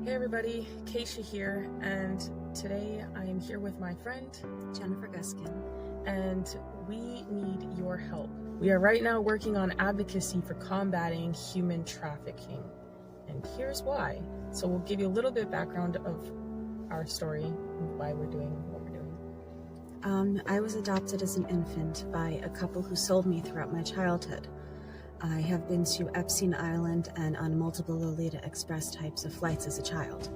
Hey everybody, Keisha here, and today I am here with my friend Jennifer Guskin, and we need your help. We are right now working on advocacy for combating human trafficking, and here's why. So we'll give you a little bit of background of our story and why we're doing what we're doing. I was adopted as an infant by a couple who sold me throughout my childhood. I have been to Epstein Island and on multiple Lolita Express types of flights as a child.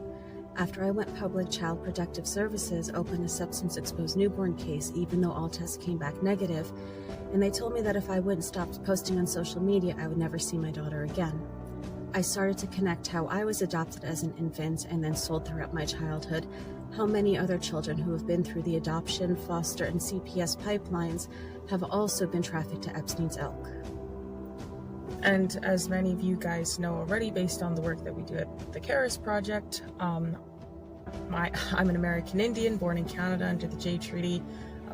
After I went public, Child Protective Services opened a substance-exposed newborn case, even though all tests came back negative, and they told me that if I wouldn't stop posting on social media, I would never see my daughter again. I started to connect how I was adopted as an infant and then sold throughout my childhood, how many other children who have been through the adoption, foster, and CPS pipelines have also been trafficked to Epstein's Elk. And as many of you guys know already, based on the work that we do at the Caris Project, I'm an American Indian born in Canada under the Jay Treaty.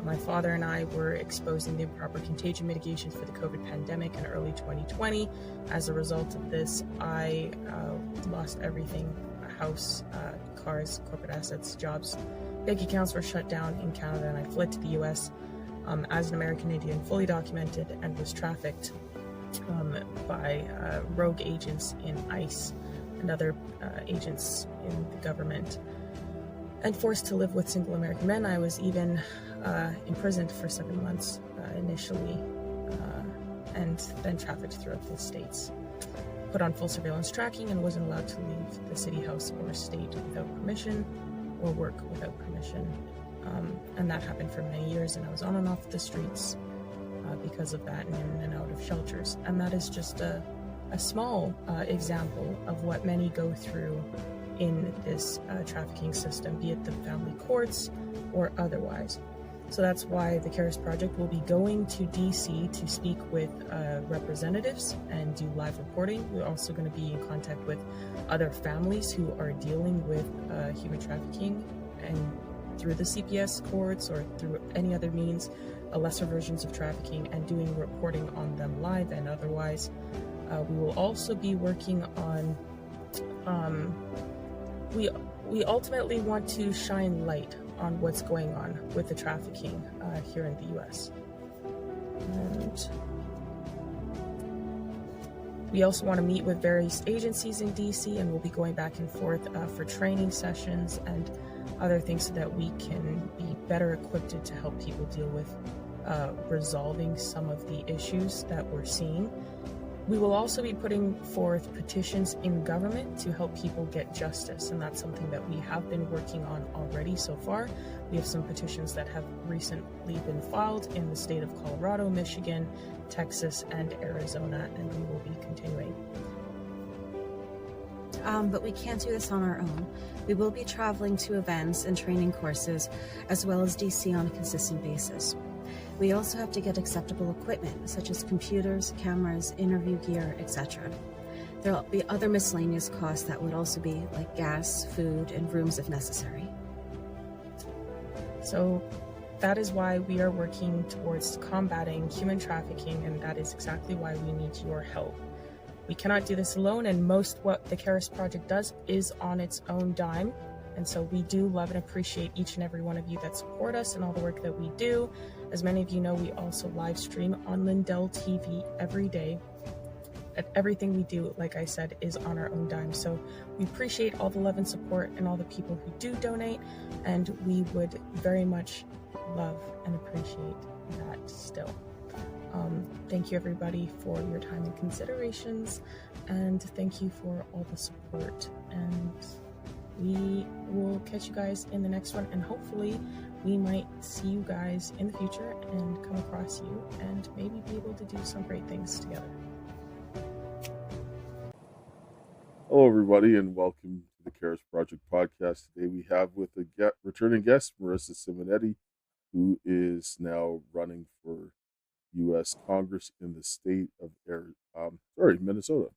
My father and I were exposed in the improper contagion mitigation for the COVID pandemic in early 2020. As a result of this, I lost everything: a house, cars, corporate assets, jobs. Bank accounts were shut down in Canada, and I fled to the US as an American Indian, fully documented, and was trafficked by rogue agents in ICE and other agents in the government, and forced to live with single American men. I was even imprisoned for 7 months initially, and then trafficked throughout the states. Put on full surveillance tracking and wasn't allowed to leave the city, house, or state without permission, or work without permission. And that happened for many years, and I was on and off the streets because of that, and in and out of shelters. And that is just a small example of what many go through in this trafficking system, be it the family courts or otherwise. So that's why the Caris Project will be going to DC to speak with representatives and do live reporting. We're also going to be in contact with other families who are dealing with human trafficking, and through the CPS courts or through any other means, lesser versions of trafficking, and doing reporting on them live and otherwise. We will also be working on, we ultimately want to shine light on what's going on with the trafficking here in the US. And we also want to meet with various agencies in DC, and we'll be going back and forth for training sessions and other things so that we can be better equipped to help people deal with resolving some of the issues that we're seeing. We will also be putting forth petitions in government to help people get justice, and that's something that we have been working on already so far. We have some petitions that have recently been filed in the state of Colorado, Michigan, Texas, and Arizona, and we will be continuing. But we can't do this on our own. We will be traveling to events and training courses, as well as DC on a consistent basis. We also have to get acceptable equipment, such as computers, cameras, interview gear, etc. There will be other miscellaneous costs that would also be like gas, food, and rooms if necessary. So that is why we are working towards combating human trafficking, and that is exactly why we need your help. We cannot do this alone, and most what the Caris Project does is on its own dime. And so we do love and appreciate each and every one of you that support us and all the work that we do. As many of you know, we also live stream on Lindell TV every day. And everything we do, like I said, is on our own dime. So we appreciate all the love and support and all the people who do donate. And we would very much love and appreciate that still. Thank you everybody for your time and considerations. And thank you for all the support. And we will catch you guys in the next one, and hopefully we might see you guys in the future and come across you and maybe be able to do some great things together. Hello, everybody, and welcome to the Caris Project podcast. Today we have with a returning guest, Marissa Simonetti, who is now running for U.S. Congress in the state of Minnesota.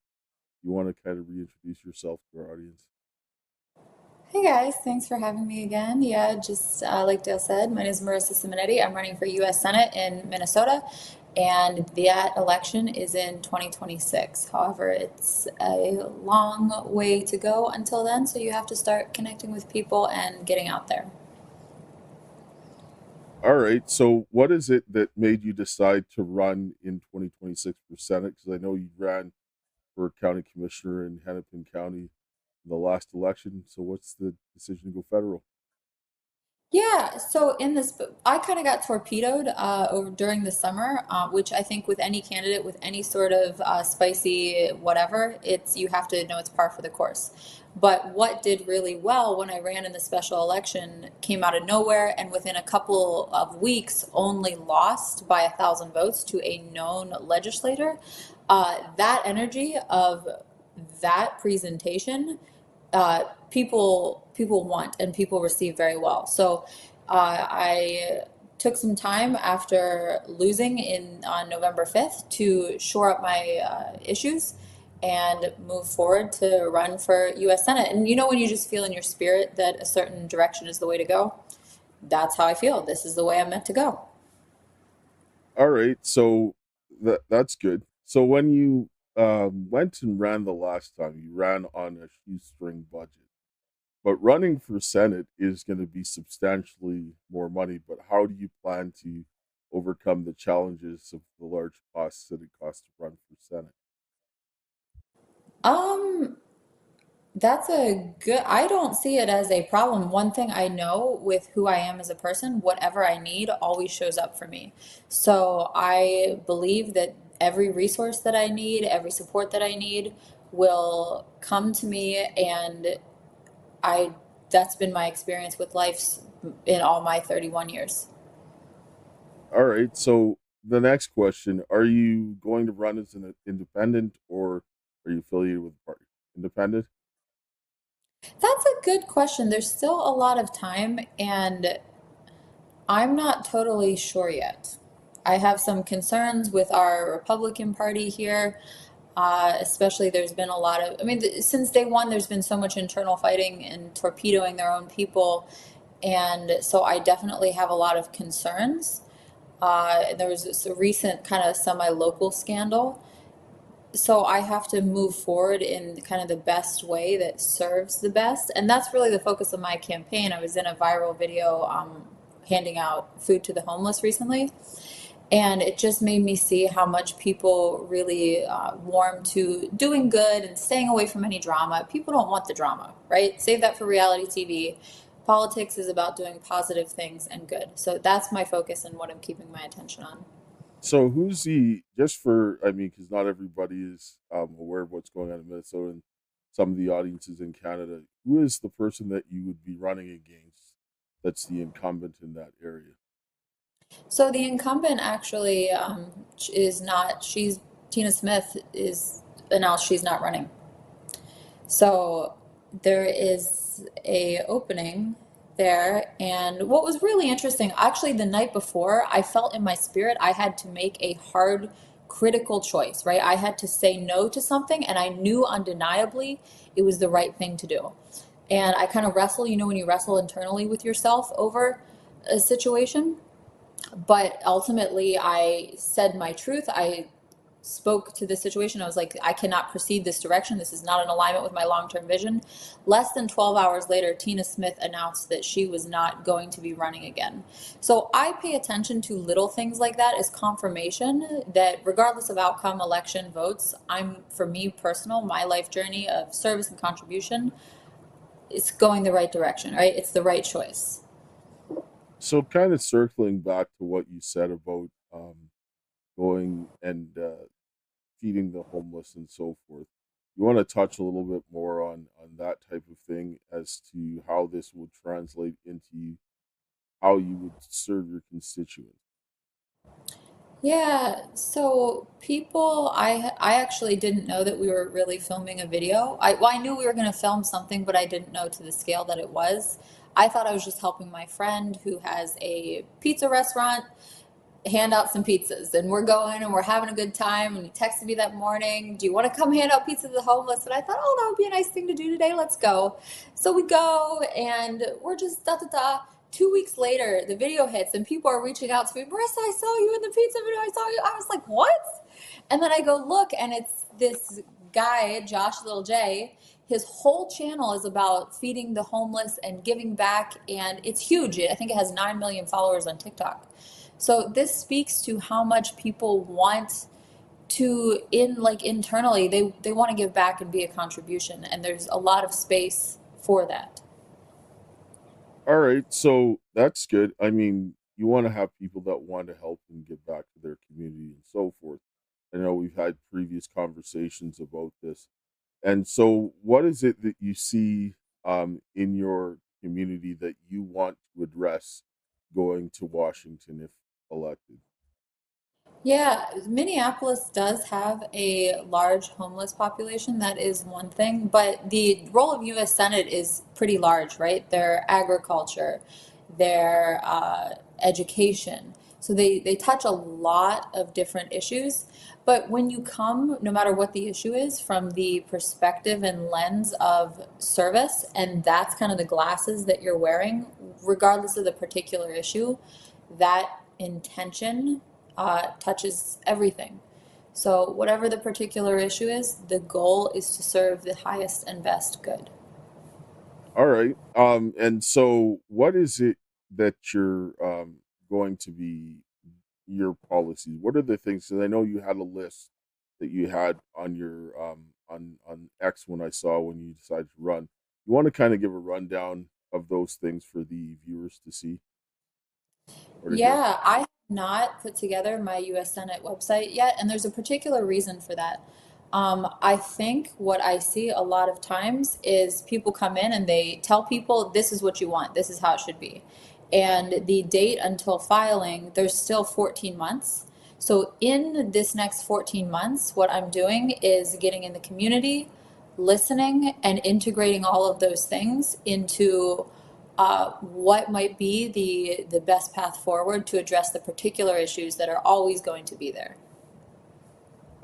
You want to kind of reintroduce yourself to our audience? Hey guys, thanks for having me again. Yeah, just like Dale said, my name is Marissa Simonetti. I'm running for U.S. Senate in Minnesota, and that election is in 2026. However, it's a long way to go until then, so you have to start connecting with people and getting out there. All right. So, what is it that made you decide to run in 2026 for Senate? Because I know you ran for county commissioner in Hennepin County in the last election. So, what's the decision to go federal? Yeah, so in this, I kind of got torpedoed over during the summer, which I think with any candidate with any sort of spicy whatever, it's you have to know it's par for the course. But what did really well when I ran in the special election came out of nowhere, and within a couple of weeks, only lost by 1,000 votes to a known legislator. That energy of that presentation people want and people receive very well. So I took some time after losing in on November 5th to shore up my issues and move forward to run for U.S. Senate. And you know when you just feel in your spirit that a certain direction is the way to go? That's how I feel. This is the way I'm meant to go. All right. So, that's good. So, when you went and ran the last time, you ran on a shoestring budget. But running for Senate is going to be substantially more money. But how do you plan to overcome the challenges of the large costs that it costs to run for Senate? Um, That's a good, I don't see it as a problem. One thing I know with who I am as a person, whatever I need always shows up for me. So I believe that every resource that I need, every support that I need will come to me. And I, that's been my experience with life in all my 31 years. All right. So, the next question, are you going to run as an independent or are you affiliated with a party? Independent? That's a good question. There's still a lot of time, and I'm not totally sure yet. I have some concerns with our Republican Party here. Especially, there's been a lot of, I mean, since day one, there's been so much internal fighting and torpedoing their own people. And so I definitely have a lot of concerns. There was this recent kind of semi local scandal, so I have to move forward in kind of the best way that serves the best. And that's really the focus of my campaign. I was in a viral video handing out food to the homeless recently. And it just made me see how much people really warm to doing good and staying away from any drama. People don't want the drama, right? Save that for reality TV. Politics is about doing positive things and good. So that's my focus and what I'm keeping my attention on. So, who's the, just for, I mean, because not everybody is aware of what's going on in Minnesota and some of the audiences in Canada, who is the person that you would be running against that's the incumbent in that area? So the incumbent actually is not, Tina Smith is announced she's not running. So there is a opening there. And what was really interesting, actually the night before, I felt in my spirit I had to make a hard critical choice, right? I had to say no to something and I knew undeniably it was the right thing to do. And I kind of wrestle, you know, when you wrestle internally with yourself over a situation, but ultimately I said my truth. I spoke to the situation. I was like, I cannot proceed this direction. This is not in alignment with my long-term vision. Less than 12 hours later, Tina Smith announced that she was not going to be running again. So I pay attention to little things like that as confirmation that regardless of outcome, election, votes, for me personal, my life journey of service and contribution, it's going the right direction, right? It's the right choice. So, kind of circling back to what you said about going and feeding the homeless and so forth, you want to touch a little bit more on that type of thing as to how this would translate into how you would serve your constituents. Yeah, so I actually didn't know that we were really filming a video. I knew we were going to film something, but I didn't know to the scale that it was. I thought I was just helping my friend who has a pizza restaurant. hand out some pizzas. And we're going and we're having a good time. And he texted me that morning, do you want to come hand out pizza to the homeless? And I thought, oh, that would be a nice thing to do today. Let's go. So we go and we're just da da da. 2 weeks later, the video hits and people are reaching out to me. Marissa, I saw you in the pizza video. I saw you. I was like, what? And then I go look and it's this guy, Josh Little J. His whole channel is about feeding the homeless and giving back. And it's huge. I think it has 9 million followers on TikTok. So this speaks to how much people want to internally they want to give back and be a contribution, and there's a lot of space for that. All right, so that's good. I mean, you want to have people that want to help and give back to their community and so forth. I know we've had previous conversations about this. And so, what is it that you see in your community that you want to address going to Washington if elected? Yeah, Minneapolis does have a large homeless population. That is one thing, but the role of U.S. Senate is pretty large, right? Their agriculture, their education. So they touch a lot of different issues. But when you come, no matter what the issue is, from the perspective and lens of service, and that's kind of the glasses that you're wearing, regardless of the particular issue, that intention touches everything. So, whatever the particular issue is, the goal is to serve the highest and best good. All right. And so what is it that you're going to be your policy? What are the things? Because I know you had a list that you had on your on X when I saw when you decided to run. You want to kind of give a rundown of those things for the viewers to see or to hear? Yeah, I have not put together my US Senate website yet, and there's a particular reason for that. I think what I see a lot of times is people come in and they tell people, this is what you want, this is how it should be. And the date until filing, there's still 14 months. So, in this next 14 months, what I'm doing is getting in the community, listening, and integrating all of those things into what might be the best path forward to address the particular issues that are always going to be there.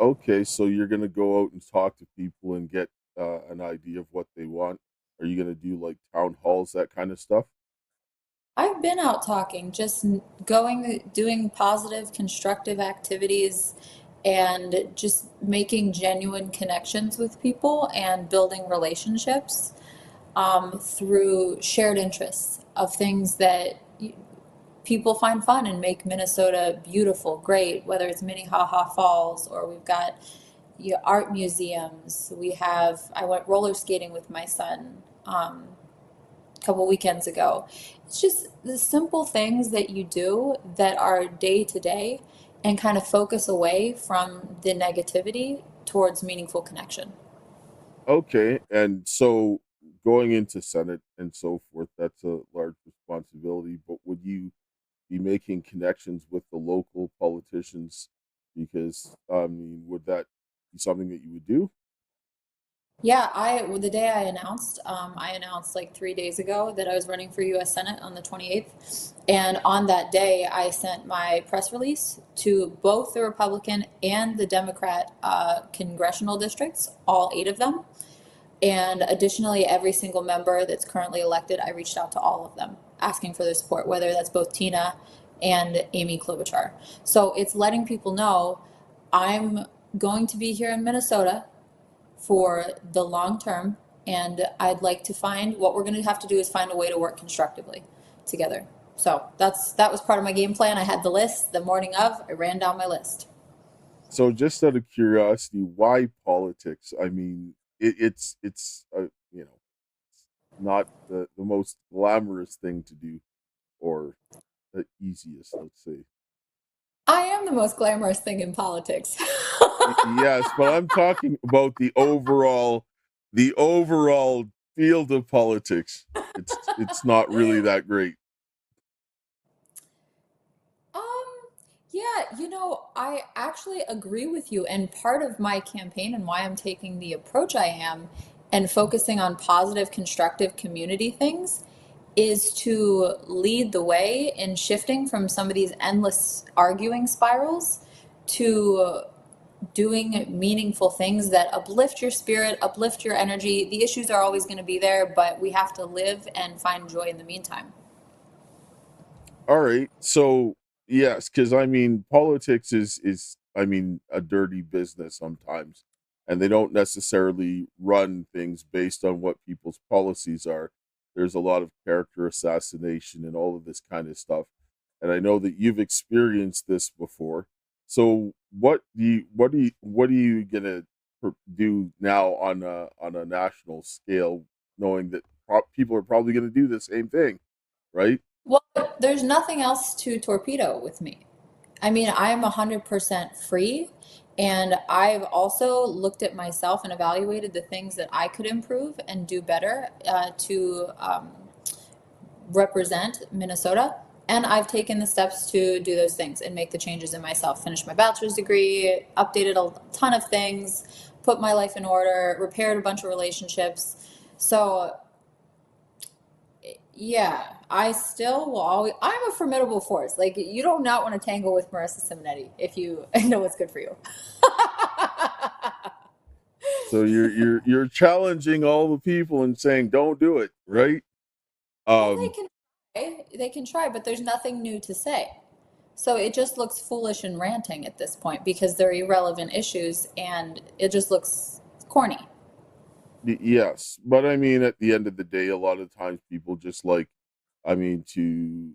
Okay, so you're going to go out and talk to people and get an idea of what they want. Are you going to do like town halls, that kind of stuff? I've been out talking, just going, doing positive, constructive activities, and just making genuine connections with people and building relationships through shared interests of things that people find fun and make Minnesota beautiful, great, whether it's Minnehaha Falls or we've got art museums. I went roller skating with my son a couple weekends ago. It's just the simple things that you do that are day to day and kind of focus away from the negativity towards meaningful connection. Okay, and so going into Senate and so forth, that's a large responsibility. But would you be making connections with the local politicians? Because I mean, would that be something that you would do? Yeah, the day I announced like 3 days ago that I was running for U.S. Senate on the 28th. And on that day, I sent my press release to both the Republican and the Democrat congressional districts, all 8 of them. And additionally, every single member that's currently elected, I reached out to all of them asking for their support, whether that's both Tina and Amy Klobuchar. So it's letting people know I'm going to be here in Minnesota for the long term, and I'd like to find what we're going to have to do is find a way to work constructively together. So that was part of my game plan. I had the list the morning of. I ran down my list. So, just out of curiosity, why politics? I mean, it's you know, not the most glamorous thing to do or the easiest, let's say. I am the most glamorous thing in politics. Yes, but I'm talking about the overall field of politics. It's not really that great. Um, yeah, I actually agree with you. And part of my campaign and why I'm taking the approach I am and focusing on positive, constructive community things is to lead the way in shifting from some of these endless arguing spirals to doing meaningful things that uplift your spirit, uplift your energy. The issues are always going to be there, but we have to live and find joy in the meantime. All right. So yes, because I mean, politics is I mean a dirty business sometimes, and they don't necessarily run things based on what people's policies are. There's a lot of character assassination and all of this kind of stuff, and I know that you've experienced this before. So what are you gonna do now on a national scale, knowing that people are probably gonna do the same thing, right? Well, there's nothing else to torpedo with me. I mean, I'm 100% free, and I've also looked at myself and evaluated the things that I could improve and do better to represent Minnesota. And I've taken the steps to do those things and make the changes in myself. Finished my bachelor's degree, updated a ton of things, put my life in order, repaired a bunch of relationships. So yeah, I still will always, I'm a formidable force. Like, you do not want to tangle with Marissa Simonetti if you know what's good for you. So you're challenging all the people and saying don't do it, right? Well, Um they can try, but there's nothing new to say. So it just looks foolish and ranting at this point because they're irrelevant issues and it just looks corny. yes, but I mean at the end of the day a lot of times people just like I mean to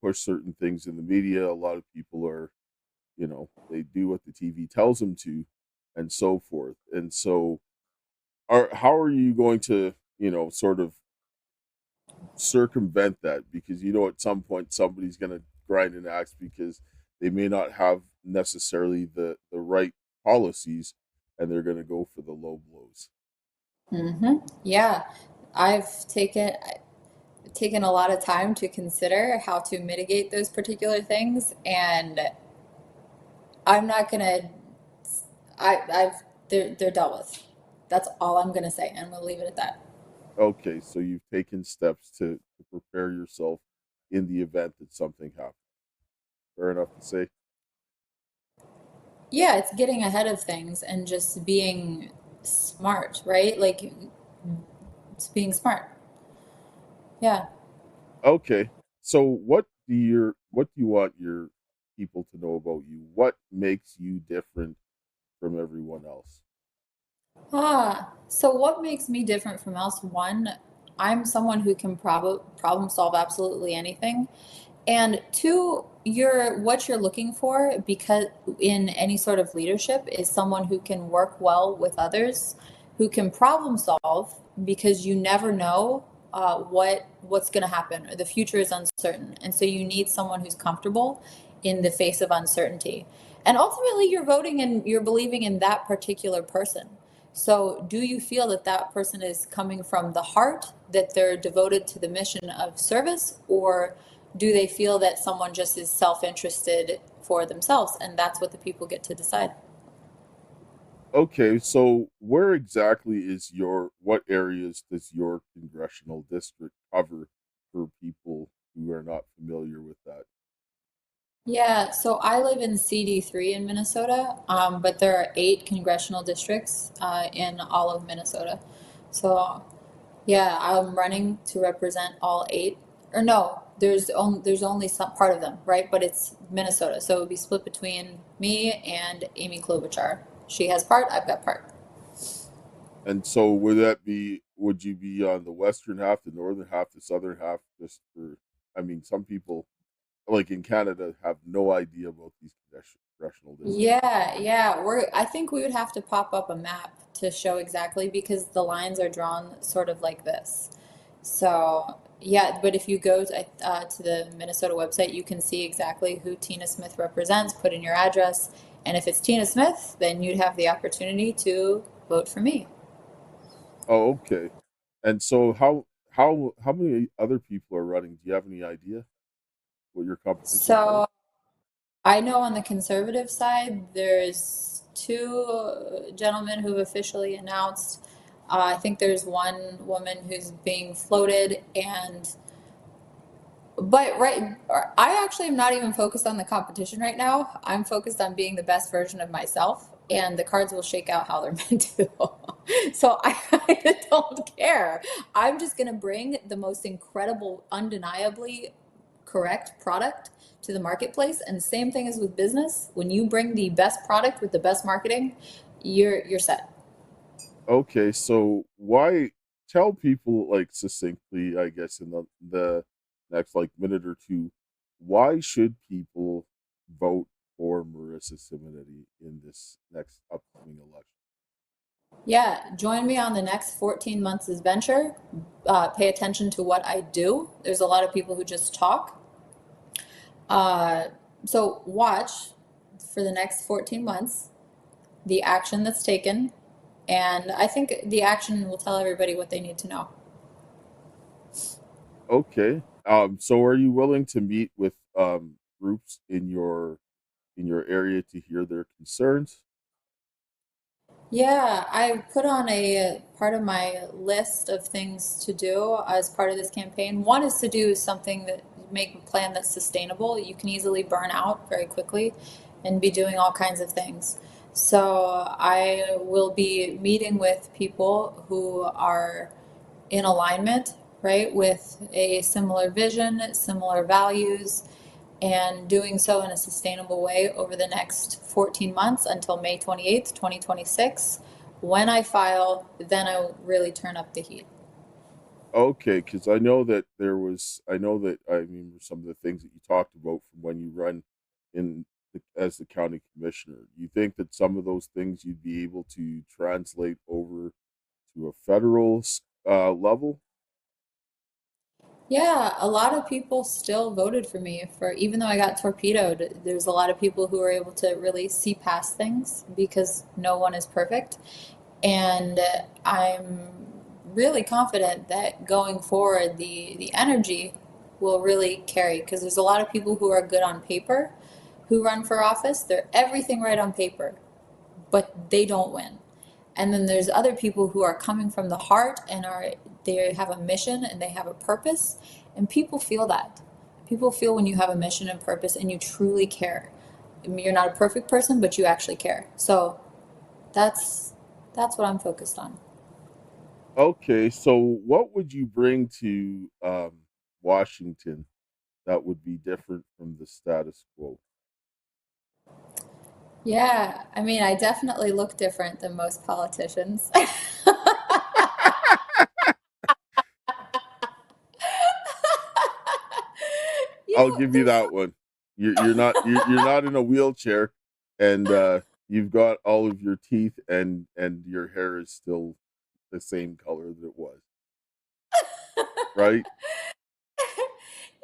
push certain things in the media. A lot of people are, they do what the TV tells them to and so forth. And so are how are you going to, sort of circumvent that, because at some point somebody's going to grind an axe because they may not have necessarily the right policies, and they're going to go for the low blows. Yeah, I've taken a lot of time to consider how to mitigate those particular things, and I'm not gonna. I've they're dealt with. That's all I'm gonna say, and we'll leave it at that. Okay, so you've taken steps to prepare yourself in the event that something happens. Fair enough to say. Yeah, it's getting ahead of things and just being smart, right? Like it's being smart. Yeah. Okay, so what do you want your people to know about you? What makes you different from everyone else? So what makes me different from else? One, I'm someone who can problem solve absolutely anything. And two, what you're looking for because in any sort of leadership is someone who can work well with others, who can problem solve because you never know what's going to happen. The future is uncertain, and so you need someone who's comfortable in the face of uncertainty. And ultimately, you're voting and you're believing in that particular person. So, do you feel that that person is coming from the heart, that they're devoted to the mission of service, or do they feel that someone just is self-interested for themselves? And that's what the people get to decide. Okay, so where exactly is what areas does your congressional district cover for people who are not familiar with that? Yeah, so I live in CD3 in Minnesota, but there are 8 congressional districts in all of Minnesota. So yeah, I'm running to represent all 8. Or no, there's only some part of them, right? But it's Minnesota, so it would be split between me and Amy Klobuchar. She has part, I've got part. And so would you be on the western half, the northern half, the southern half, just for, I mean, some people like in Canada have no idea about these congressional districts. Yeah. I think we would have to pop up a map to show exactly because the lines are drawn sort of like this. So, yeah, but if you go to the Minnesota website, you can see exactly who Tina Smith represents, put in your address, and if it's Tina Smith, then you'd have the opportunity to vote for me. Oh, okay. And so how many other people are running? Do you have any idea what your competition's like? So, I know on the conservative side, there's 2 gentlemen who've officially announced. I think there's one woman who's being floated, and But I actually am not even focused on the competition right now. I'm focused on being the best version of myself, and the cards will shake out how they're meant to. So I kind of don't care. I'm just going to bring the most incredible, undeniably correct product to the marketplace. And the same thing is with business. When you bring the best product with the best marketing, you're set. Okay, so why tell people like succinctly, I guess, in the next like minute or two, why should people vote for Marissa Simonetti in this next upcoming election? Yeah, join me on the next 14 months' venture. Pay attention to what I do. There's a lot of people who just talk. Uh, so watch for the next 14 months the action that's taken, and I think the action will tell everybody what they need to know. Okay. So are you willing to meet with groups in your area to hear their concerns? Yeah, I put on a part of my list of things to do as part of this campaign. One is to do something that make a plan that's sustainable. You can easily burn out very quickly and be doing all kinds of things. So I will be meeting with people who are in alignment, right, with a similar vision, similar values, and doing so in a sustainable way over the next 14 months until May 28th, 2026. When I file, then I will really turn up the heat. Okay, because I know that I know that I mean some of the things that you talked about from when you run as the county commissioner. You think that some of those things you'd be able to translate over to a federal level? Yeah, a lot of people still voted for me for even though I got torpedoed. There's a lot of people who are able to really see past things because no one is perfect. And I'm really confident that going forward, the energy will really carry because there's a lot of people who are good on paper who run for office. They're everything right on paper, but they don't win. And then there's other people who are coming from the heart and they have a mission and they have a purpose, and people feel that. People feel when you have a mission and purpose and you truly care. I mean, you're not a perfect person, but you actually care. So that's that's what I'm focused on. Okay, so what would you bring to Washington that would be different from the status quo? Yeah, I mean, I definitely look different than most politicians. I'll give you There's that one. You're not in a wheelchair, and you've got all of your teeth, and your hair is still the same color that it was, right?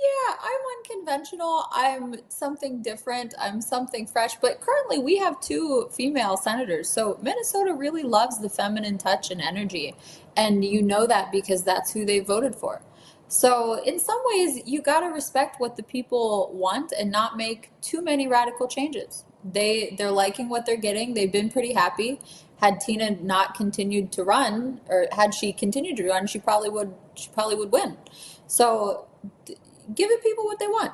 Yeah, I'm unconventional. I'm something different. I'm something fresh. But currently, we have two female senators. So Minnesota really loves the feminine touch and energy. And you know that because that's who they voted for. So, in some ways, you got to respect what the people want and not make too many radical changes. They're liking what they're getting. They've been pretty happy. Had Tina not continued to run, or had she continued to run, she probably would win. So giving people what they want.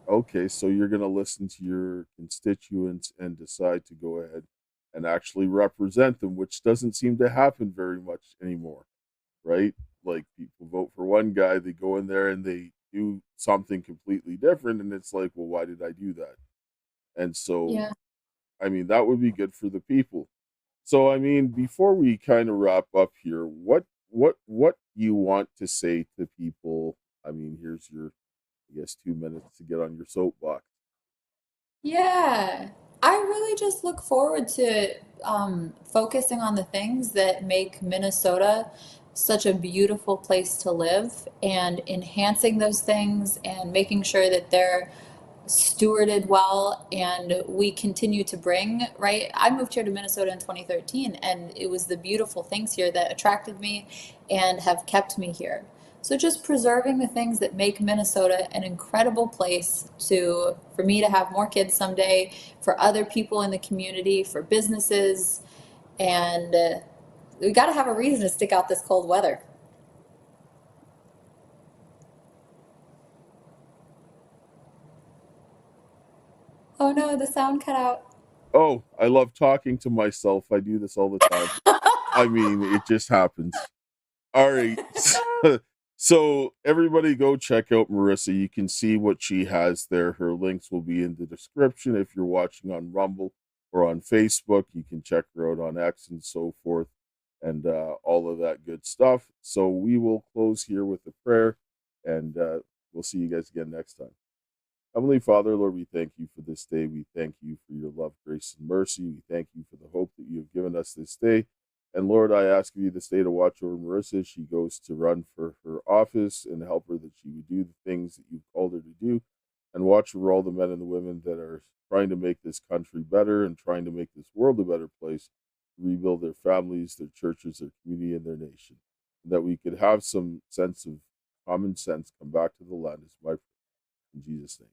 Okay, so you're gonna listen to your constituents and decide to go ahead and actually represent them, which doesn't seem to happen very much anymore, right? Like people vote for one guy, they go in there and they do something completely different, and it's like, well, why did I do that? And so, Yeah. I mean, that would be good for the people. So, I mean, before we kind of wrap up here, what you want to say to people? I mean, here's your, I guess, 2 minutes to get on your soapbox. Yeah. I really just look forward to focusing on the things that make Minnesota such a beautiful place to live and enhancing those things and making sure that they're stewarded well and we continue to bring, right? I moved here to Minnesota in 2013 and it was the beautiful things here that attracted me and have kept me here. So just preserving the things that make Minnesota an incredible place to for me to have more kids someday, for other people in the community, for businesses, and we got to have a reason to stick out this cold weather. Oh no, the sound cut out. Oh, I love talking to myself. I do this all the time. I mean, it just happens. All right. So everybody go check out Marissa. You can see what she has there. Her links will be in the description. If you're watching on Rumble or on Facebook, you can check her out on X and so forth, and all of that good stuff. So we will close here with a prayer, and we'll see you guys again next time. Heavenly Father, Lord, we thank you for this day. We thank you for your love, grace, and mercy. We thank you for the hope that you have given us this day. And Lord, I ask of you this day to watch over Marissa as she goes to run for her office, and help her that she would do the things that you've called her to do, and watch over all the men and the women that are trying to make this country better and trying to make this world a better place, to rebuild their families, their churches, their community, and their nation. And that we could have some sense of common sense come back to the land is my prayer. In Jesus' name.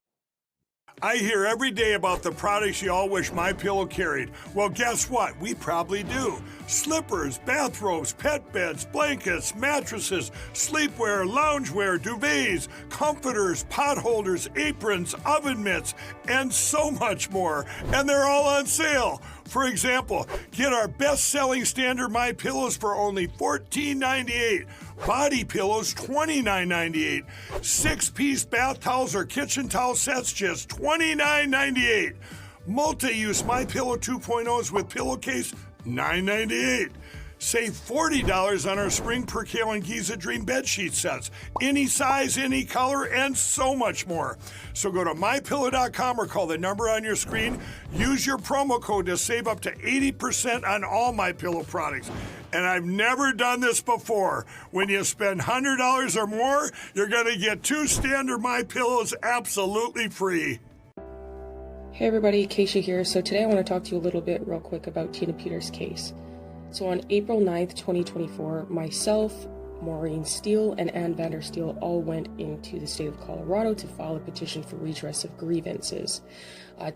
I hear every day about the products you all wish MyPillow carried. Well, guess what? We probably do. Slippers, bathrobes, pet beds, blankets, mattresses, sleepwear, loungewear, duvets, comforters, pot holders, aprons, oven mitts, and so much more. And they're all on sale. For example, get our best-selling standard MyPillows for only $14.98. Body pillows, $29.98. 6-piece bath towels or kitchen towel sets, just $29.98. Multi-use MyPillow 2.0s with pillowcase, $9.98. Save $40 on our Spring Percale and Giza Dream bedsheet sets. Any size, any color, and so much more. So go to MyPillow.com or call the number on your screen. Use your promo code to save up to 80% on all MyPillow products. And I've never done this before. When you spend $100 or more, you're going to get 2 standard MyPillows absolutely free. Hey everybody, Keisha here. So today I want to talk to you a little bit real quick about Tina Peters' case. So on April 9th, 2024, myself, Maureen Steele, and Ann Vandersteel all went into the state of Colorado to file a petition for redress of grievances.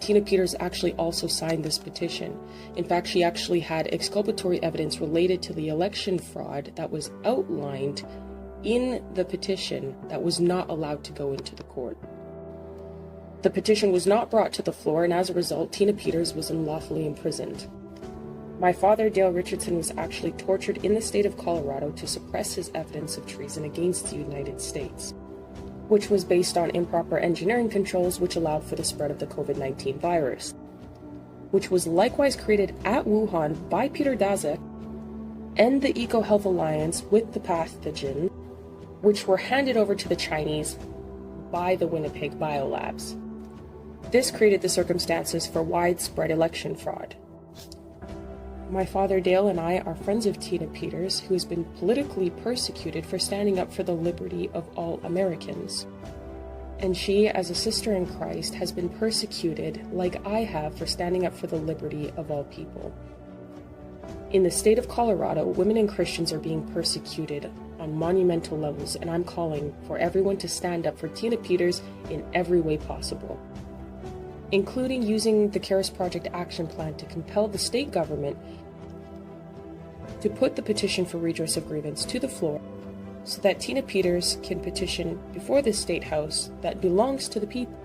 Tina Peters actually also signed this petition. In fact, she actually had exculpatory evidence related to the election fraud that was outlined in the petition that was not allowed to go into the court. The petition was not brought to the floor, and as a result, Tina Peters was unlawfully imprisoned. My father, Dale Richardson, was actually tortured in the state of Colorado to suppress his evidence of treason against the United States, which was based on improper engineering controls which allowed for the spread of the COVID-19 virus, which was likewise created at Wuhan by Peter Daszak and the EcoHealth Alliance with the pathogen, which were handed over to the Chinese by the Winnipeg Biolabs. This created the circumstances for widespread election fraud. My father Dale and I are friends of Tina Peters, who has been politically persecuted for standing up for the liberty of all Americans. And she, as a sister in Christ, has been persecuted like I have for standing up for the liberty of all people. In the state of Colorado, women and Christians are being persecuted on monumental levels, and I'm calling for everyone to stand up for Tina Peters in every way possible, including using the CARES Project Action Plan to compel the state government to put the petition for redress of grievance to the floor so that Tina Peters can petition before the state house that belongs to the people.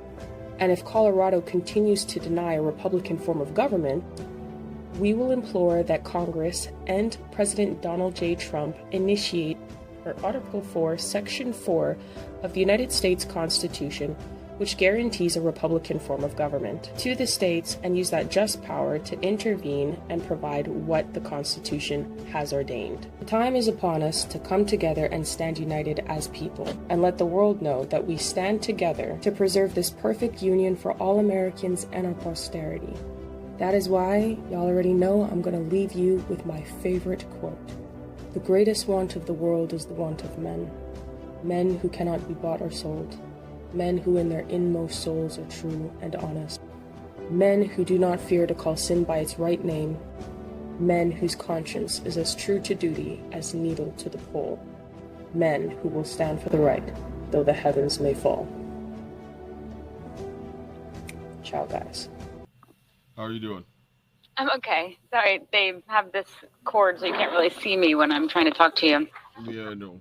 And if Colorado continues to deny a Republican form of government, we will implore that Congress and President Donald J. Trump initiate Article 4, Section 4 of the United States Constitution, which guarantees a Republican form of government, to the states, and use that just power to intervene and provide what the Constitution has ordained. The time is upon us to come together and stand united as people, and let the world know that we stand together to preserve this perfect union for all Americans and our posterity. That is why, y'all already know, I'm going to leave you with my favorite quote. The greatest want of the world is the want of men. Men who cannot be bought or sold. Men who in their inmost souls are true and honest. Men who do not fear to call sin by its right name. Men whose conscience is as true to duty as needle to the pole. Men who will stand for the right, though the heavens may fall. Ciao, guys. How are you doing? I'm okay. Sorry, they have this cord so you can't really see me when I'm trying to talk to you. Yeah, I know.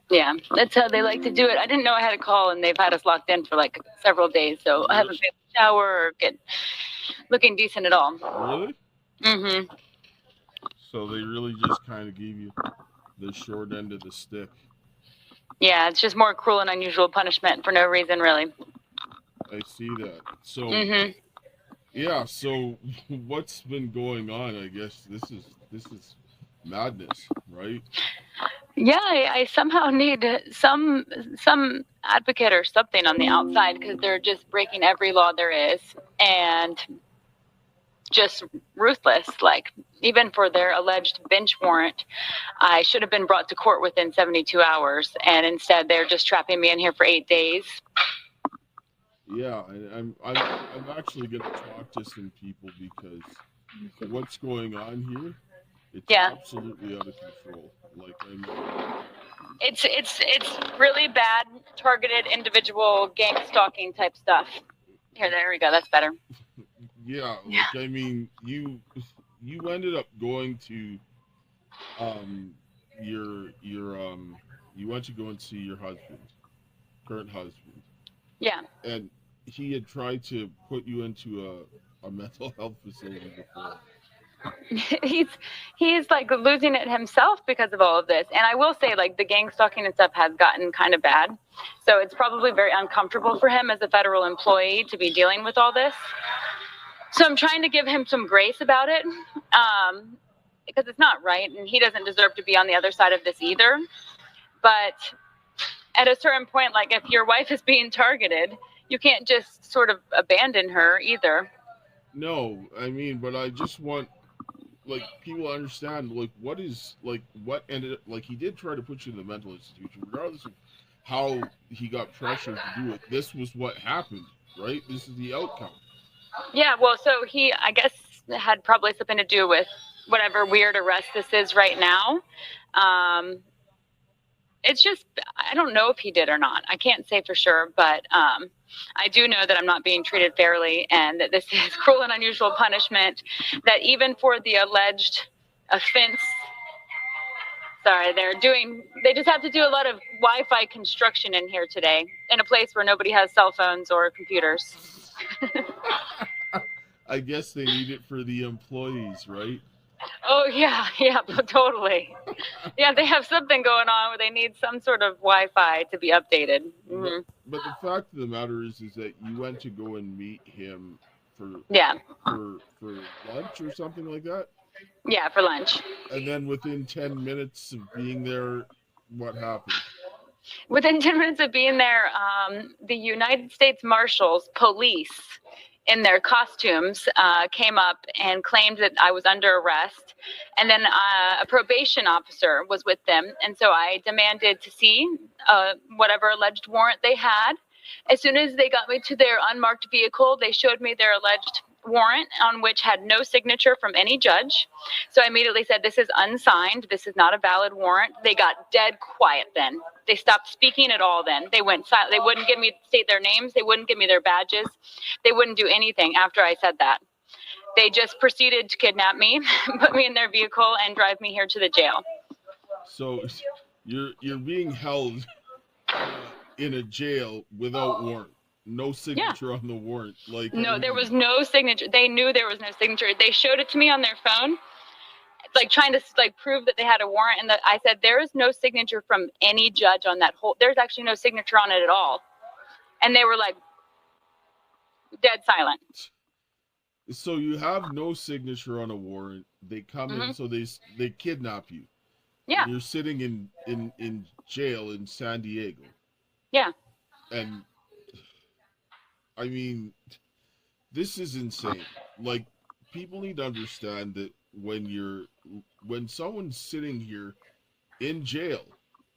Yeah, that's how they like to do it. I didn't know I had a call, and they've had us locked in for like several days, so I haven't been able to shower or get looking decent at all. Really? Mm-hmm. So they really just kind of gave you the short end of the stick. Yeah, it's just more cruel and unusual punishment for no reason, really. I see that. So Mm-hmm. yeah, so what's been going on? I guess this is madness, right? Yeah, I somehow need some advocate or something on the outside because they're just breaking every law there is and just ruthless. Like even for their alleged bench warrant, I should have been brought to court within 72 hours, and instead they're just trapping me in here for 8 days. Yeah, I'm actually gonna talk to some people because what's going on here, it's Yeah. absolutely out of control. Like I mean, It's really bad, targeted individual gang stalking type stuff. Here, there we go. That's better. yeah, like I mean, you ended up going to your you went to go and see your current husband. Yeah. And he had tried to put you into a mental health facility before. he's like losing it himself because of all of this. And I will say, like, the gang stalking and stuff has gotten kind of bad, so it's probably very uncomfortable for him as a federal employee to be dealing with all this. So I'm trying to give him some grace about it, because it's not right, and he doesn't deserve to be on the other side of this either. But at a certain point, like, if your wife is being targeted, you can't just sort of abandon her either. No, I mean, but I just want like people to understand like what ended up, like he did try to put you in the mental institution regardless of how he got pressured to do it. This was what happened, right? This is the outcome. Yeah, well, so he, I guess, had probably something to do with whatever weird arrest this is right now. It's just, I don't know if he did or not. I can't say for sure, but I do know that I'm not being treated fairly and that this is cruel and unusual punishment, that even for the alleged offense, sorry, they just have to do a lot of Wi-Fi construction in here today in a place where nobody has cell phones or computers. I guess they need it for the employees, right? Oh, yeah, totally. Yeah, they have something going on where they need some sort of Wi-Fi to be updated. Mm-hmm. But the fact of the matter is that you went to go and meet him for lunch or something like that? Yeah, for lunch. And then within 10 minutes of being there, what happened? Within 10 minutes of being there, the United States Marshals police in their costumes came up and claimed that I was under arrest. And then a probation officer was with them. And so I demanded to see whatever alleged warrant they had. As soon as they got me to their unmarked vehicle, they showed me their alleged warrant on which had no signature from any judge. So I immediately said, this is unsigned. This is not a valid warrant. They got dead quiet then. They stopped speaking at all then. They went silent. They wouldn't state their names. They wouldn't give me their badges. They wouldn't do anything after I said that. They just proceeded to kidnap me, put me in their vehicle, and drive me here to the jail. So you're being held in a jail without warrant. No signature on the warrant. Like no, there was no signature. They knew there was no signature. They showed it to me on their phone, like trying to like prove that they had a warrant. And I said, there is no signature from any judge on that whole. There's actually no signature on it at all. And they were like dead silent. So you have no signature on a warrant. They come in, so they kidnap you. Yeah. And you're sitting in jail in San Diego. Yeah. And I mean, this is insane. Like, people need to understand that when someone's sitting here in jail,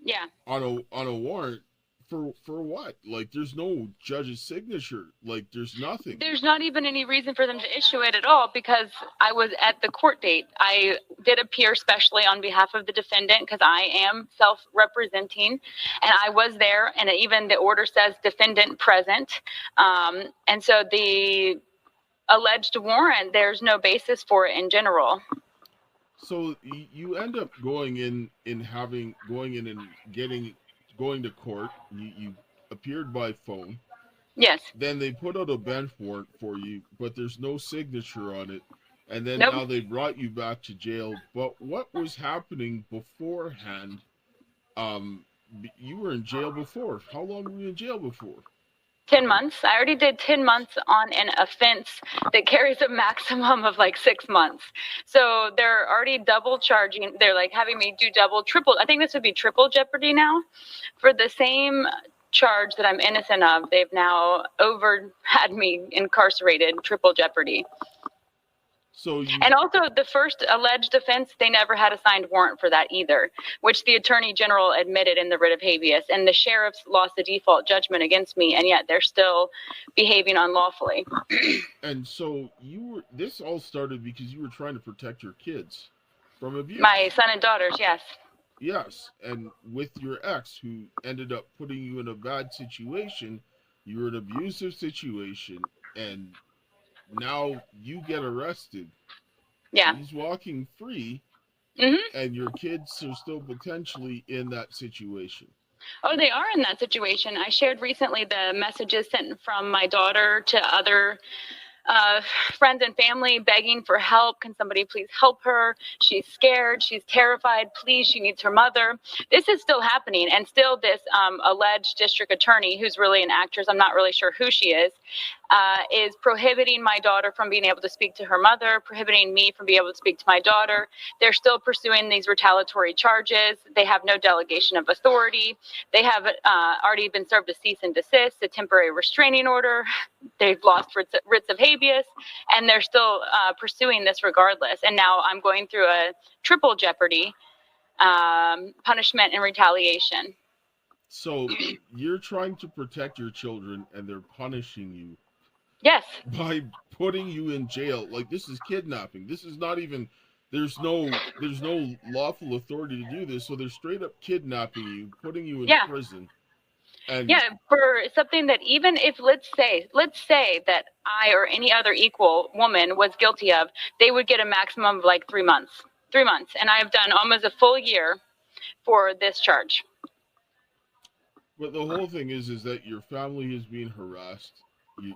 yeah, on a warrant for what? Like, there's no judge's signature. Like, there's nothing. There's not even any reason for them to issue it at all because I was at the court date. I did appear specially on behalf of the defendant because I am self-representing, and I was there, and even the order says defendant present. And so the alleged warrant, there's no basis for it in general. So you end up going in and getting going to court. You appeared by phone. Yes. Then they put out a bench warrant for you, but there's no signature on it. And then Nope. now they brought you back to jail. But what was happening beforehand? You were in jail before. How long were you in jail before? 10 months. I already did 10 months on an offense that carries a maximum of like 6 months. So they're already double charging. They're like having me do double, triple. I think this would be triple jeopardy now for the same charge that I'm innocent of. They've now had me incarcerated, triple jeopardy. So and also the first alleged offense, they never had a signed warrant for that either, which the attorney general admitted in the writ of habeas, and the sheriffs lost the default judgment against me, and yet they're still behaving unlawfully. And so this all started because you were trying to protect your kids from abuse. My son and daughters, yes. Yes, and with your ex, who ended up putting you in a bad situation, you were in an abusive situation, and now you get arrested. Yeah. He's walking free, and your kids are still potentially in that situation. Oh, they are in that situation. I shared recently the messages sent from my daughter to other friends and family begging for help. Can somebody please help her? She's scared. She's terrified. Please, she needs her mother. This is still happening. And still this alleged district attorney, who's really an actress, I'm not really sure who she is prohibiting my daughter from being able to speak to her mother, prohibiting me from being able to speak to my daughter. They're still pursuing these retaliatory charges. They have no delegation of authority. They have already been served a cease and desist, a temporary restraining order. They've lost writs of habeas, and they're still pursuing this regardless. And now I'm going through a triple jeopardy, punishment and retaliation. So you're trying to protect your children, and they're punishing you. Yes. By putting you in jail. Like, this is kidnapping. This is not even, there's no lawful authority to do this, so they're straight up kidnapping you, putting you in prison. And for something that even if let's say that I or any other equal woman was guilty of, they would get a maximum of like 3 months. 3 months. And I have done almost a full year for this charge. But the whole thing is that your family is being harassed.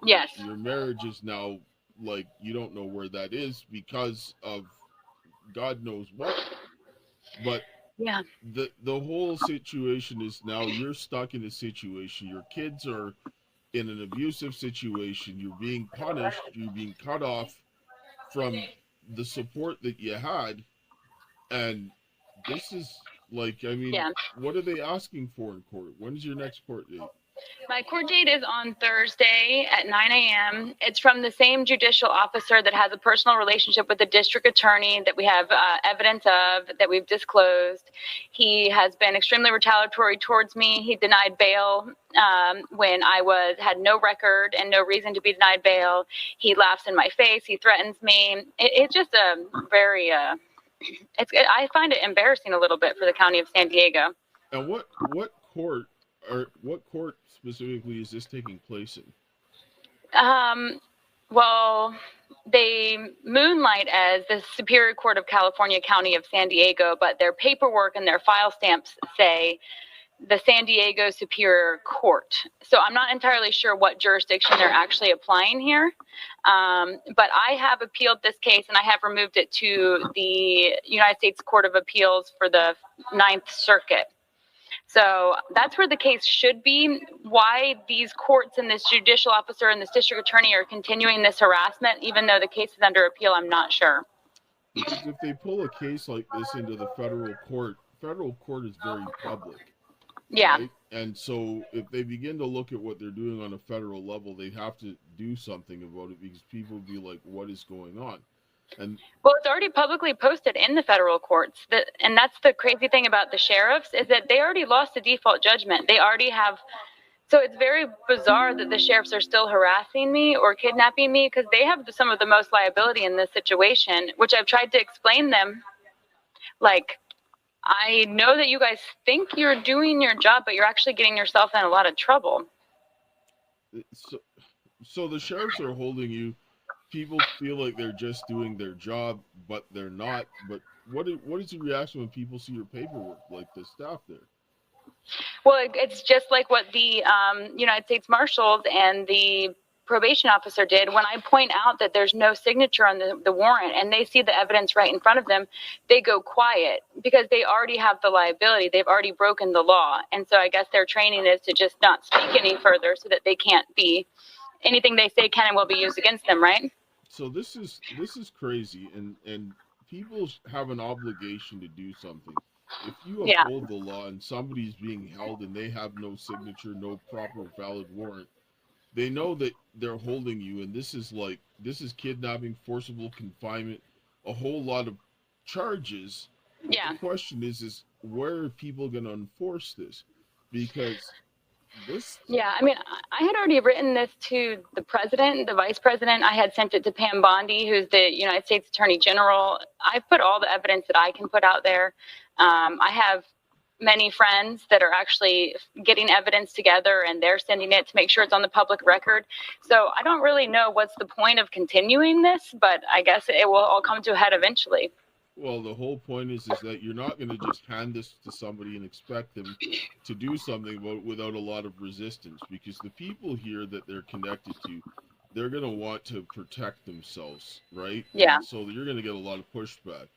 Yes. Your marriage is now, like, you don't know where that is because of God knows what. But yeah, the whole situation is now you're stuck in a situation. Your kids are in an abusive situation. You're being punished. You're being cut off from the support that you had. And this is, like, I mean, what are they asking for in court? When's your next court date? My court date is on Thursday at 9 a.m. It's from the same judicial officer that has a personal relationship with the district attorney that we have evidence of, that we've disclosed. He has been extremely retaliatory towards me. He denied bail when I had no record and no reason to be denied bail. He laughs in my face. He threatens me. It's just a very, I find it embarrassing a little bit for the county of San Diego. And what court specifically is this taking place in? Well, they moonlight as the Superior Court of California County of San Diego, but their paperwork and their file stamps say the San Diego Superior Court. So I'm not entirely sure what jurisdiction they're actually applying here. But I have appealed this case, and I have removed it to the United States Court of Appeals for the Ninth Circuit. So that's where the case should be. Why these courts and this judicial officer and this district attorney are continuing this harassment, even though the case is under appeal, I'm not sure. Because if they pull a case like this into the federal court is very public. Yeah. Right? And so if they begin to look at what they're doing on a federal level, they have to do something about it, because people will be like, what is going on? Well, it's already publicly posted in the federal courts. And that's the crazy thing about the sheriffs, is that they already lost the default judgment. They already have. So it's very bizarre that the sheriffs are still harassing me or kidnapping me, because they have some of the most liability in this situation, which I've tried to explain them. Like, I know that you guys think you're doing your job, but you're actually getting yourself in a lot of trouble. So the sheriffs are holding you. People feel like they're just doing their job, but they're not. But what is your reaction when people see your paperwork, like the staff there? Well, it's just like what the United States Marshals and the probation officer did. When I point out that there's no signature on the warrant and they see the evidence right in front of them, they go quiet because they already have the liability. They've already broken the law. And so I guess their training is to just not speak any further so that they can't be, anything they say can and will be used against them, right? So this is crazy, and people have an obligation to do something. If you Yeah. uphold the law and somebody's being held and they have no signature, no proper valid warrant, they know that they're holding you, and this is kidnapping, forcible confinement, a whole lot of charges. Yeah. The question is where are people going to enforce this? Because this. Yeah, I mean, I had already written this to the president, the vice president. I had sent it to Pam Bondi, who's the United States Attorney General. I've put all the evidence that I can put out there. I have many friends that are actually getting evidence together and they're sending it to make sure it's on the public record. So I don't really know what's the point of continuing this, but I guess it will all come to a head eventually. Well, the whole point is that you're not going to just hand this to somebody and expect them to do something without a lot of resistance, because the people here that they're connected to, they're going to want to protect themselves, right? Yeah. And so you're going to get a lot of pushback.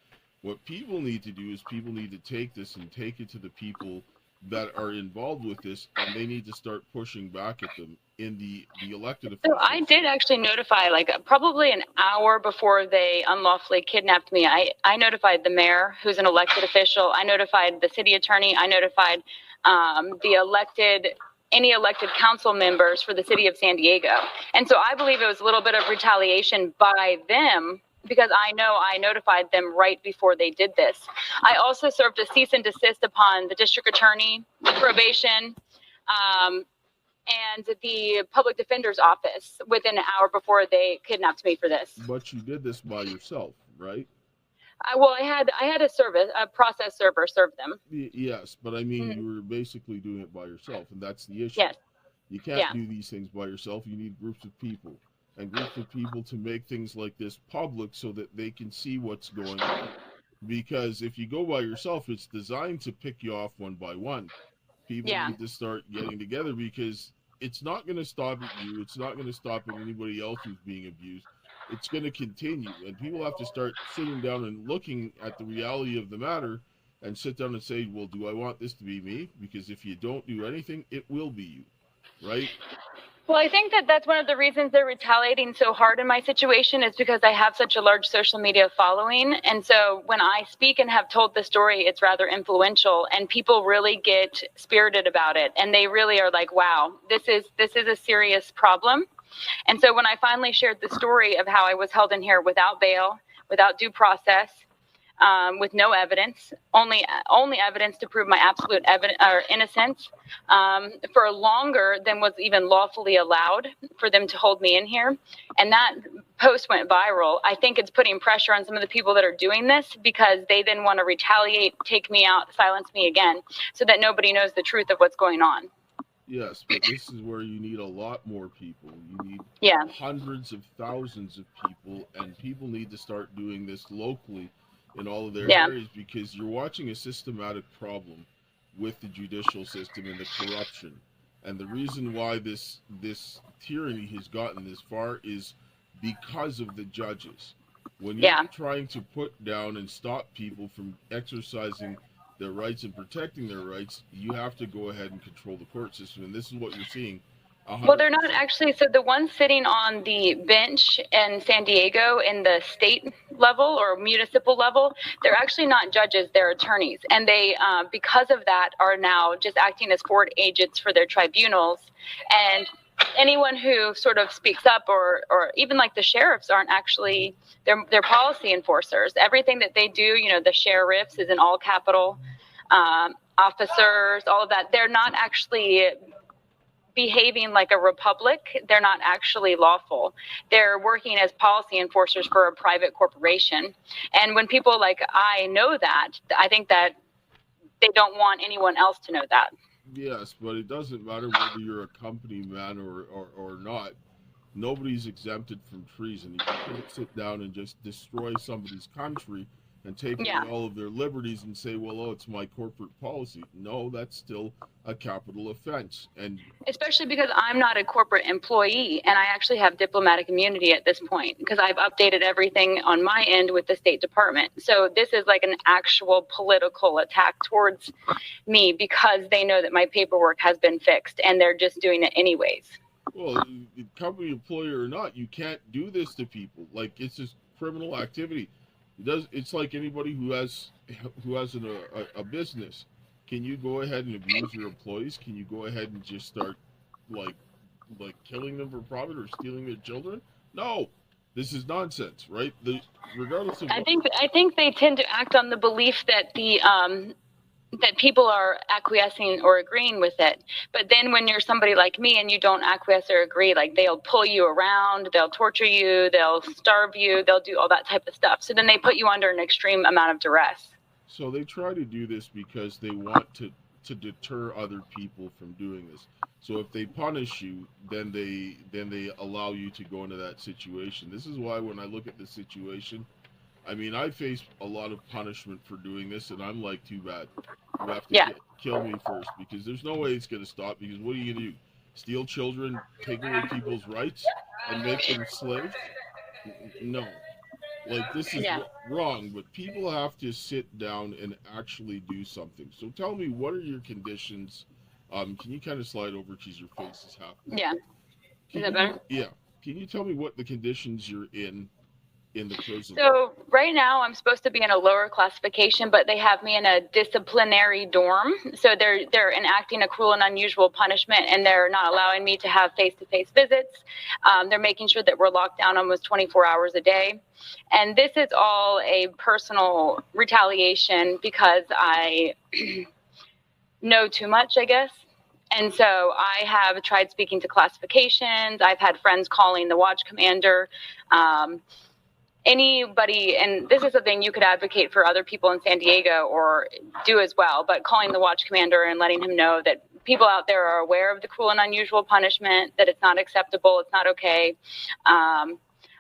What people need to do is people need to take this and take it to the people that are involved with this, and they need to start pushing back at them in the elected officials. So I did actually notify, like probably an hour before they unlawfully kidnapped me. I notified the mayor, who's an elected official. I notified the city attorney. I notified any elected council members for the city of San Diego. And so I believe it was a little bit of retaliation by them, because I know I notified them right before they did this. I also served a cease and desist upon the district attorney, the probation, and the public defender's office within an hour before they kidnapped me for this. But you did this by yourself, right? I had a process server serve them. Yes, but I mean, you were basically doing it by yourself, and that's the issue. Yes. You can't do these things by yourself. You need groups of people, and groups of people to make things like this public so that they can see what's going on. Because if you go by yourself, it's designed to pick you off one by one. People need to start getting together, because it's not going to stop at you. It's not going to stop at anybody else who's being abused. It's going to continue, and people have to start sitting down and looking at the reality of the matter and sit down and say, well, do I want this to be me? Because if you don't do anything, it will be you, right? Well, I think that's one of the reasons they're retaliating so hard in my situation, is because I have such a large social media following. And so when I speak and have told the story, it's rather influential, and people really get spirited about it. And they really are like, wow, this is a serious problem. And so when I finally shared the story of how I was held in here without bail, without due process, with no evidence, only evidence to prove my absolute innocence, for longer than was even lawfully allowed for them to hold me in here. And that post went viral. I think it's putting pressure on some of the people that are doing this, because they then want to retaliate, take me out, silence me again, so that nobody knows the truth of what's going on. Yes, but this is where you need a lot more people. You need hundreds of thousands of people, and people need to start doing this locally in all of their areas, because you're watching a systematic problem with the judicial system and the corruption. And the reason why this tyranny has gotten this far is because of the judges. When you're trying to put down and stop people from exercising their rights and protecting their rights, you have to go ahead and control the court system. And this is what you're seeing. 100%. Well, they're not actually. So the ones sitting on the bench in San Diego in the state level or municipal level, they're actually not judges, they're attorneys. And they, because of that, are now just acting as court agents for their tribunals. And anyone who sort of speaks up, or even like the sheriffs, aren't actually, they're policy enforcers. Everything that they do, the sheriffs is in all capital, officers, all of that. They're not actually behaving like a republic. They're not actually lawful. They're working as policy enforcers for a private corporation. And when people like I know that, I think that they don't want anyone else to know that. Yes, but it doesn't matter whether you're a company man or not. Nobody's exempted from treason. You can't sit down and just destroy somebody's country and take Yeah. away all of their liberties and say, well, oh, it's my corporate policy. No, that's still a capital offense. And Especially because I'm not a corporate employee and I actually have diplomatic immunity at this point because I've updated everything on my end with the State Department. So this is like an actual political attack towards me because they know that my paperwork has been fixed and they're just doing it anyways. well, company employer or not, you can't do this to people. Like, it's just criminal activity. It's like anybody who has a business. Can you go ahead and abuse your employees? Can you go ahead and just start like killing them for profit or stealing their children? No, this is nonsense, right? Regardless of I think they tend to act on the belief that that people are acquiescing or agreeing with it. But then when you're somebody like me and you don't acquiesce or agree, like they'll pull you around, they'll torture you, they'll starve you, they'll do all that type of stuff. So then they put you under an extreme amount of duress. So they try to do this because they want to deter other people from doing this. So if they punish you, then they allow you to go into that situation. This is why when I look at the situation, I mean, I face a lot of punishment for doing this, and I'm like, too bad. You have to kill me first, because there's no way it's going to stop, because what are you going to do? Steal children, take away people's rights, and make them slaves? No. Like, this is wrong, but people have to sit down and actually do something. So tell me, what are your conditions? Can you kind of slide over because your face is half? Yeah. Is that better? Yeah. Can you tell me what the conditions you're in the prison? So right now I'm supposed to be in a lower classification, but they have me in a disciplinary dorm. So they're enacting a cruel and unusual punishment, and they're not allowing me to have face-to-face visits. They're making sure that we're locked down almost 24 hours a day. And this is all a personal retaliation because I know too much, I guess. And so I have tried speaking to classifications. I've had friends calling the watch commander. Anybody, and this is something you could advocate for other people in San Diego or do as well, but calling the watch commander and letting him know that people out there are aware of the cruel and unusual punishment, that it's not acceptable, it's not okay.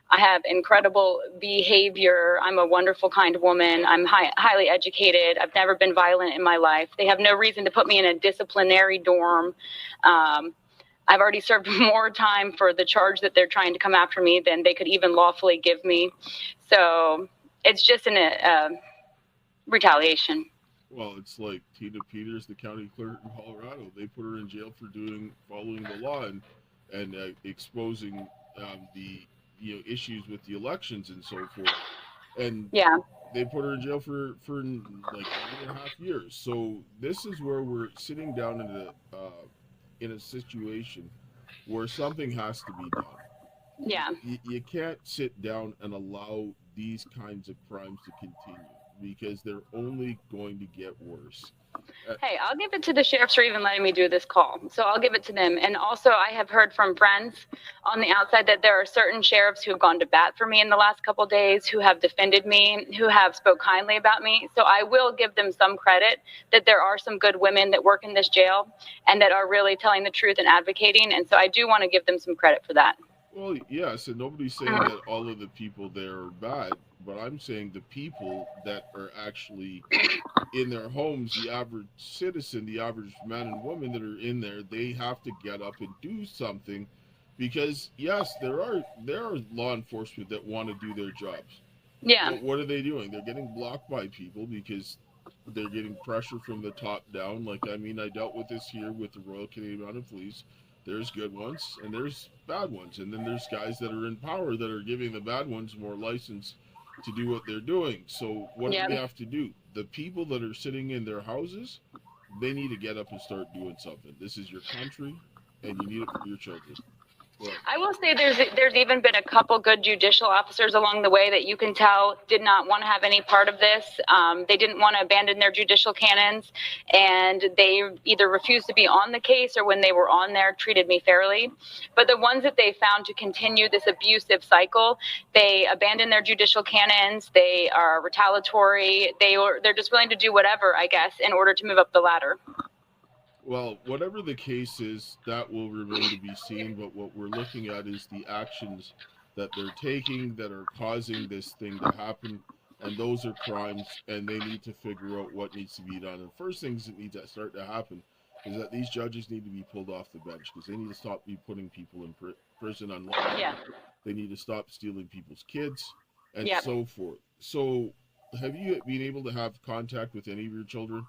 I have incredible behavior. I'm a wonderful, kind woman. I'm highly educated. I've never been violent in my life. They have no reason to put me in a disciplinary dorm. I've already served more time for the charge that they're trying to come after me than they could even lawfully give me. So it's just a retaliation. Well, it's like Tina Peters, the county clerk in Colorado. They put her in jail for following the law and exposing the issues with the elections and so forth. And they put her in jail for like 9.5 years. So this is where we're sitting down in a situation where something has to be done. Yeah. You can't sit down and allow these kinds of crimes to continue, because they're only going to get worse. Hey, I'll give it to the sheriffs for even letting me do this call. So I'll give it to them. And also, I have heard from friends on the outside that there are certain sheriffs who have gone to bat for me in the last couple of days, who have defended me, who have spoke kindly about me. So I will give them some credit that there are some good women that work in this jail and that are really telling the truth and advocating. And so I do want to give them some credit for that. Well, yes, and nobody's saying that all of the people there are bad, but I'm saying the people that are actually in their homes, the average citizen, the average man and woman that are in there, they have to get up and do something, because yes, there are law enforcement that want to do their jobs. Yeah. But what are they doing? They're getting blocked by people because they're getting pressure from the top down. Like, I mean, I dealt with this here with the Royal Canadian Mounted Police. There's good ones and there's bad ones, and then there's guys that are in power that are giving the bad ones more license to do what they're doing. So what do we have to do? The people that are sitting in their houses, they need to get up and start doing something. This is your country, and you need it for your children. Well, I will say there's even been a couple good judicial officers along the way that you can tell did not want to have any part of this. They didn't want to abandon their judicial canons, and they either refused to be on the case, or when they were on there, treated me fairly. But the ones that they found to continue this abusive cycle, they abandoned their judicial canons. They are retaliatory. They're just willing to do whatever, I guess, in order to move up the ladder. Well, whatever the case is, that will remain to be seen. But what we're looking at is the actions that they're taking that are causing this thing to happen. and those are crimes, and they need to figure out what needs to be done. And first things that need to start to happen is that these judges need to be pulled off the bench, because they need to stop putting people in prison unlawfully. Yeah. They need to stop stealing people's kids, and Yep. so forth. So, have you been able to have contact with any of your children?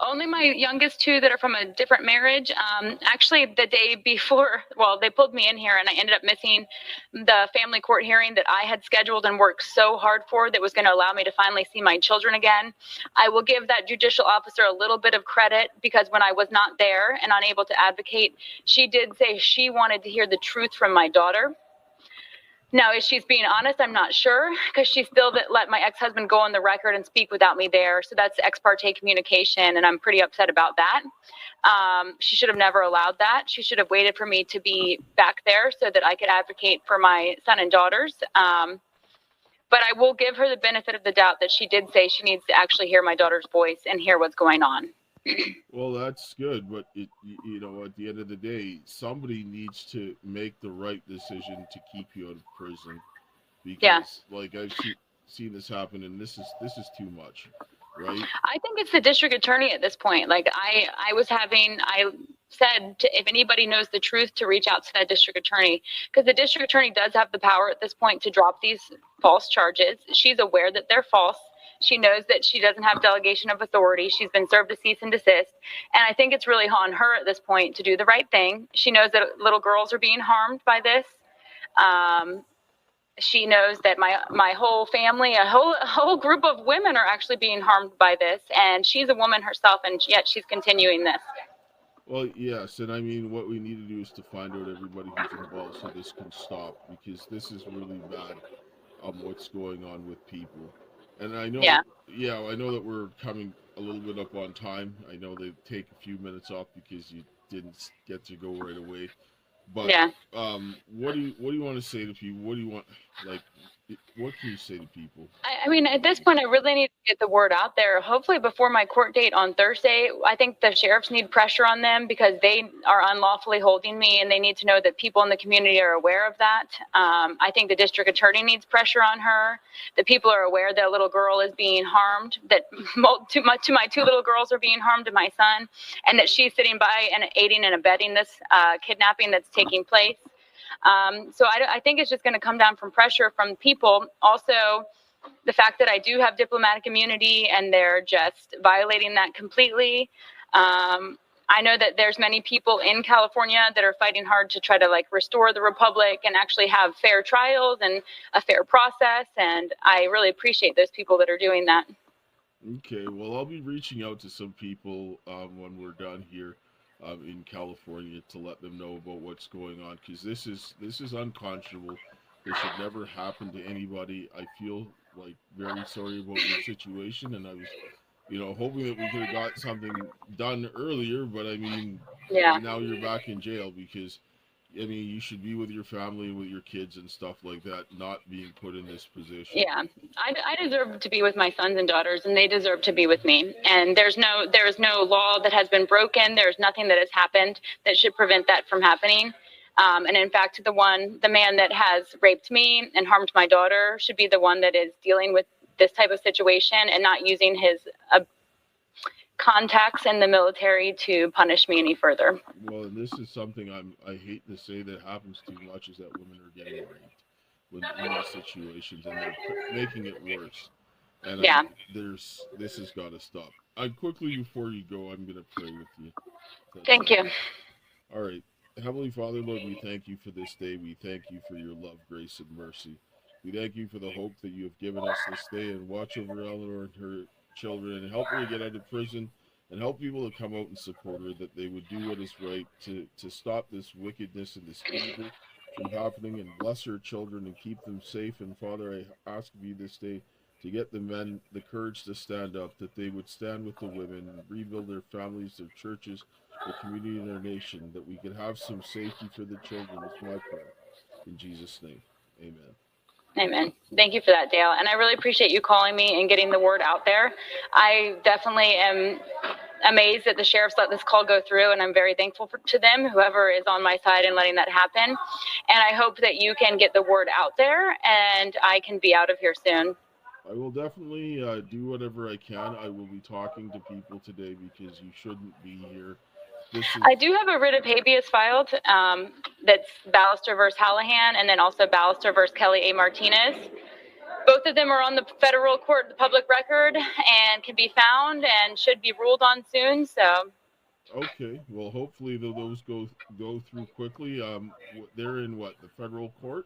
Only my youngest two that are from a different marriage. Actually, the day before, well, they pulled me in here and I ended up missing the family court hearing that I had scheduled and worked so hard for, that was going to allow me to finally see my children again. I will give that judicial officer a little bit of credit, because when I was not there and unable to advocate, she did say she wanted to hear the truth from my daughter. Now, if she's being honest, I'm not sure, because she still let my ex-husband go on the record and speak without me there. So that's ex parte communication, and I'm pretty upset about that. She should have never allowed that. She should have waited for me to be back there so that I could advocate for my son and daughters. But I will give her the benefit of the doubt that she did say she needs to actually hear my daughter's voice and hear what's going on. Well, that's good, but at the end of the day, somebody needs to make the right decision to keep you out of prison, because, Yeah. like, I've seen this happen, and this is too much, right? I think it's the district attorney at this point. Like I said, if anybody knows the truth, to reach out to that district attorney, because the district attorney does have the power at this point to drop these false charges. She's aware that they're false. She knows that she doesn't have delegation of authority. She's been served a cease and desist. And I think it's really on her at this point to do the right thing. She knows that little girls are being harmed by this. She knows that my whole family, a whole group of women are actually being harmed by this. And she's a woman herself, and yet she's continuing this. Well, yes, and I mean, what we need to do is to find out everybody who's involved so this can stop, because this is really bad, what's going on with people. And I know, Yeah. I know that we're coming a little bit up on time. I know they take a few minutes off because you didn't get to go right away. But Yeah. what do you want to say to people? What do you want, like, what can you say to people? I mean, at this point, I really need to get the word out there. Hopefully before my court date on Thursday. I think the sheriffs need pressure on them, because they are unlawfully holding me, and they need to know that people in the community are aware of that. I think the district attorney needs pressure on her, that people are aware that a little girl is being harmed, that my two little girls are being harmed, to my son, and that she's sitting by and aiding and abetting this kidnapping that's taking place. So I think it's just going to come down from pressure from people. Also, the fact that I do have diplomatic immunity and they're just violating that completely. I know that there's many people in California that are fighting hard to try to restore the republic and actually have fair trials and a fair process. And I really appreciate those people that are doing that. Okay, well, I'll be reaching out to some people when we're done here in California to let them know about what's going on, because this is unconscionable. This should never happen to anybody. I feel very sorry about your situation, and I was, hoping that we could have got something done earlier. But I mean, Yeah. now you're back in jail, because I mean, you should be with your family and with your kids and stuff like that, not being put in this position. Yeah, I deserve to be with my sons and daughters, and they deserve to be with me. And there is no law that has been broken. There's nothing that has happened that should prevent that from happening. And in fact, the man that has raped me and harmed my daughter should be the one that is dealing with this type of situation, and not using his contacts in the military to punish me any further. Well, and this is something I hate to say that happens too much, is that women are getting raped in these situations, and they're making it worse. And Yeah. this has got to stop. Quickly before you go, I'm going to pray with you. Thank you. All right. Heavenly Father, Lord, we thank you for this day. We thank you for your love, grace, and mercy. We thank you for the hope that you have given us this day, and watch over Eleanor and her children, and help her to get out of prison, and help people to come out and support her, that they would do what is right to stop this wickedness and this evil from happening, and bless her children and keep them safe. And Father, I ask of you this day to get the men the courage to stand up, that they would stand with the women and rebuild their families, their churches, their community, and their nation, that we could have some safety for the children. Is my prayer. In Jesus' name, amen. Amen. Thank you for that, Dale. And I really appreciate you calling me and getting the word out there. I definitely am amazed that the sheriffs let this call go through, and I'm very thankful to them, whoever is on my side in letting that happen. And I hope that you can get the word out there, and I can be out of here soon. I will definitely do whatever I can. I will be talking to people today because you shouldn't be here. I do have a writ of habeas filed that's Ballister versus Hallahan, and then also Ballister versus Kelly A. Martinez. Both of them are on the federal court, the public record, and can be found and should be ruled on soon. So. Okay, well, hopefully those go through quickly. They're in what, the federal court?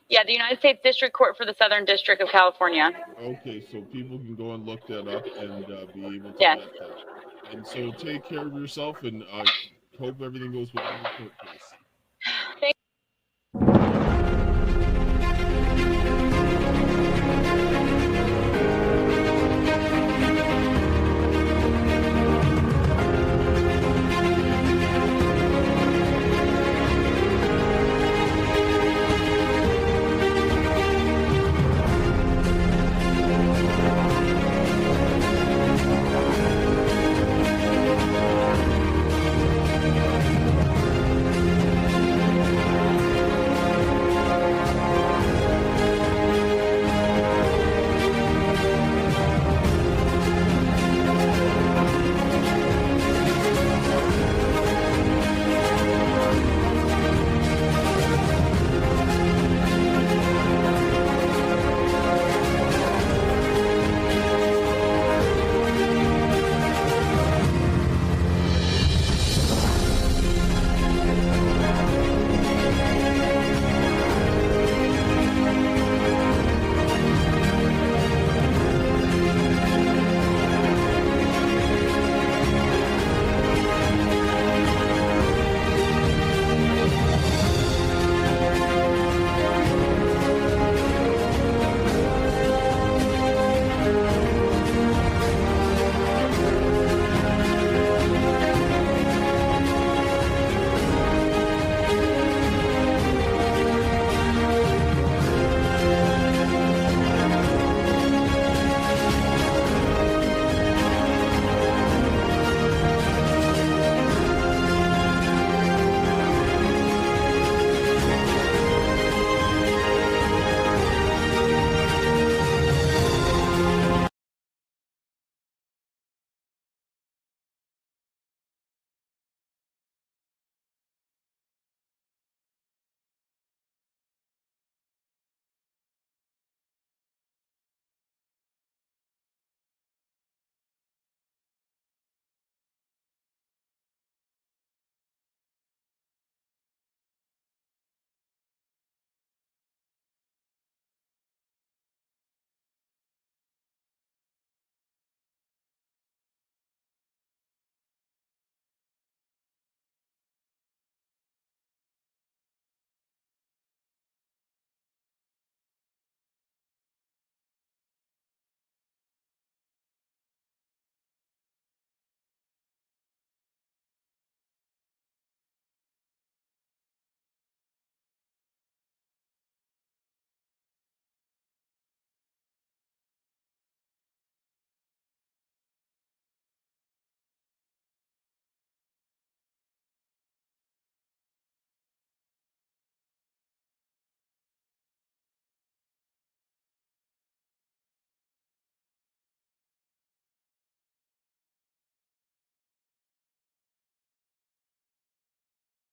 Yeah, the United States District Court for the Southern District of California. Okay, so people can go and look that up and be able to Yes. get that. And so take care of yourself, and hope everything goes well in the court case.